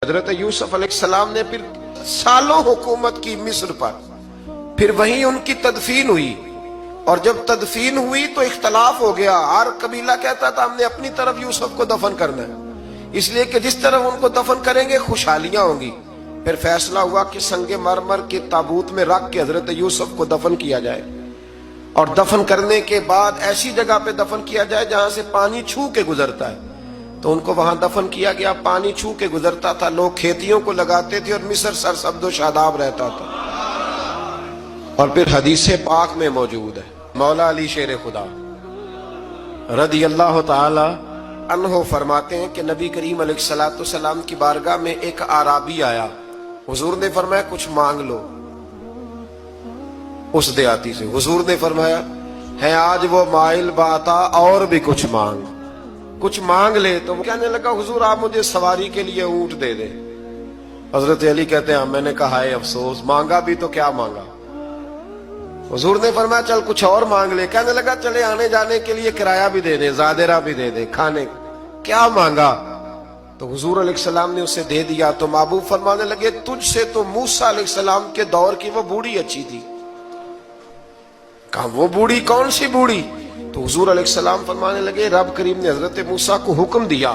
حضرت یوسف علیہ السلام نے پھر سالوں حکومت کی مصر پر، پھر وہیں ان کی تدفین ہوئی، اور جب تدفین ہوئی تو اختلاف ہو گیا۔ ہر قبیلہ کہتا تھا ہم نے اپنی طرف یوسف کو دفن کرنا ہے، اس لیے کہ جس طرف ان کو دفن کریں گے خوشحالیاں ہوں گی۔ پھر فیصلہ ہوا کہ سنگ مرمر کے تابوت میں رکھ کے حضرت یوسف کو دفن کیا جائے، اور دفن کرنے کے بعد ایسی جگہ پہ دفن کیا جائے جہاں سے پانی چھو کے گزرتا ہے۔ تو ان کو وہاں دفن کیا گیا، پانی چھو کے گزرتا تھا، لوگ کھیتیوں کو لگاتے تھے اور مصر سرسبز و شاداب رہتا تھا۔ اور پھر حدیث پاک میں موجود ہے، مولا علی شیر خدا رضی اللہ تعالی عنہ فرماتے ہیں کہ نبی کریم علیہ السلام کی بارگاہ میں ایک اعرابی آیا، حضور نے فرمایا کچھ مانگ لو اس دیہاتی سے۔ حضور نے فرمایا ہے آج وہ مائل باتا، اور بھی کچھ مانگ لے۔ تو وہ کہنے لگا حضور آپ مجھے سواری کے لیے اونٹ دے دیں۔ حضرت علی کہتے ہیں میں نے کہا ہے افسوس، مانگا بھی تو کیا مانگا۔ حضور نے فرمایا چل کچھ اور مانگ لے۔ کہنے لگا چلے آنے جانے کے لیے کرایہ بھی دے دے، زادرہ بھی دے دے، کھانے کیا مانگا۔ تو حضور علیہ السلام نے اسے دے دیا۔ تو محبوب فرمانے لگے تجھ سے تو موسیٰ علیہ السلام کے دور کی وہ بوڑھی اچھی تھی۔ کہا وہ بوڑھی کون سی بوڑھی؟ تو حضور علیہ السلام فرمانے لگے رب کریم نے حضرت موسیٰ کو حکم دیا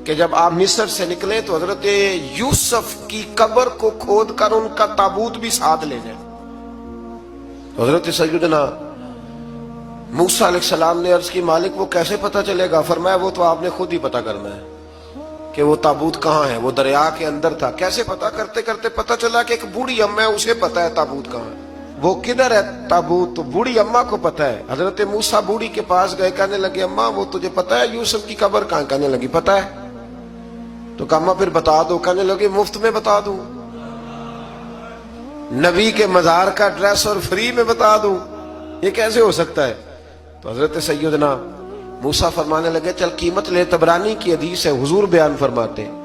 کہ جب آپ مصر سے نکلیں تو حضرت یوسف کی قبر کو کھود کر ان کا تابوت بھی ساتھ لے جائیں۔ حضرت سیدنا موسیٰ علیہ السلام نے عرض کی مالک وہ کیسے پتہ چلے گا؟ فرمایا وہ تو آپ نے خود ہی پتہ کرنا ہے کہ وہ تابوت کہاں ہے۔ وہ دریا کے اندر تھا۔ کیسے پتہ کرتے کرتے پتہ چلا کہ ایک بوڑھی اماں ہے، اسے پتہ ہے تابوت کہاں ہے۔ وہ کدھر ہے تابوت؟ تو بوڑھی اماں کو پتہ ہے۔ حضرت موسیٰ بوڑھی کے پاس گئے، کہنے لگے اماں وہ تجھے پتہ ہے یوسف کی قبر کہاں؟ کہنے لگی پتہ ہے۔ تو کہا اماں پھر بتا دو۔ کہنے لگے مفت میں بتا دوں، نبی کے مزار کا ایڈریس اور فری میں بتا دوں، یہ کیسے ہو سکتا ہے؟ تو حضرت سیدنا موسیٰ فرمانے لگے چل قیمت لے۔ طبرانی کی حدیث ہے، حضور بیان فرماتے ہیں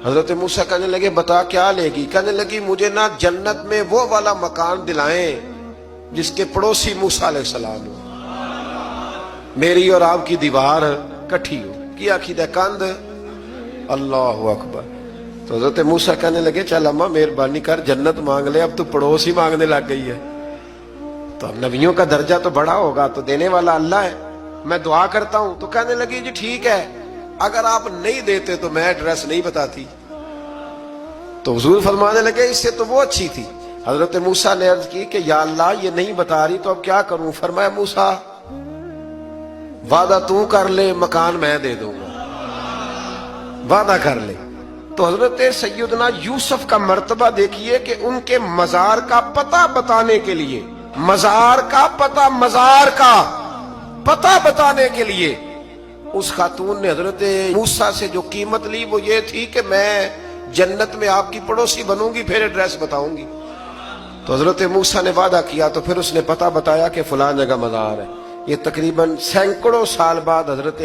حضرت موسیٰ کہنے لگے بتا کیا لے گی؟ کہنے لگی مجھے نہ جنت میں وہ والا مکان دلائیں جس کے پڑوسی موسیٰ علیہ السلام ہو، میری اور آپ کی دیوار کٹھی ہو۔ کیا عقیدہ کند؟ اللہ اکبر۔ تو حضرت موسیٰ کہنے لگے چل اماں مہربانی کر جنت مانگ لے، اب تو پڑوس ہی مانگنے لگ گئی ہے۔ تو اب نبیوں کا درجہ تو بڑا ہوگا، تو دینے والا اللہ ہے، میں دعا کرتا ہوں۔ تو کہنے لگی جی ٹھیک ہے، اگر آپ نہیں دیتے تو میں ایڈریس نہیں بتاتی۔ تو حضور فرمانے لگے اس سے تو وہ اچھی تھی۔ حضرت موسیٰ نے عرض کی کہ یا اللہ یہ نہیں بتا رہی تو اب کیا کروں؟ فرمایا موسیٰ وعدہ تو کر لے، مکان میں دے دوں گا، وعدہ کر لے۔ تو حضرت سیدنا یوسف کا مرتبہ دیکھیے کہ ان کے مزار کا پتہ بتانے کے لیے، مزار کا پتہ بتانے کے لیے اس خاتون نے حضرت موسیٰ سے جو قیمت لی وہ یہ تھی کہ میں جنت میں آپ کی پڑوسی بنوں گی پھر ایڈریس بتاؤں گی۔ تو حضرت موسیٰ نے وعدہ کیا، تو پھر اس نے پتہ بتایا کہ فلاں جگہ مزار ہے۔ یہ تقریباً سینکڑوں سال بعد حضرت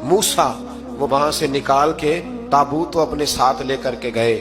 موسیٰ وہ وہاں سے نکال کے تابوت کو اپنے ساتھ لے کر کے گئے۔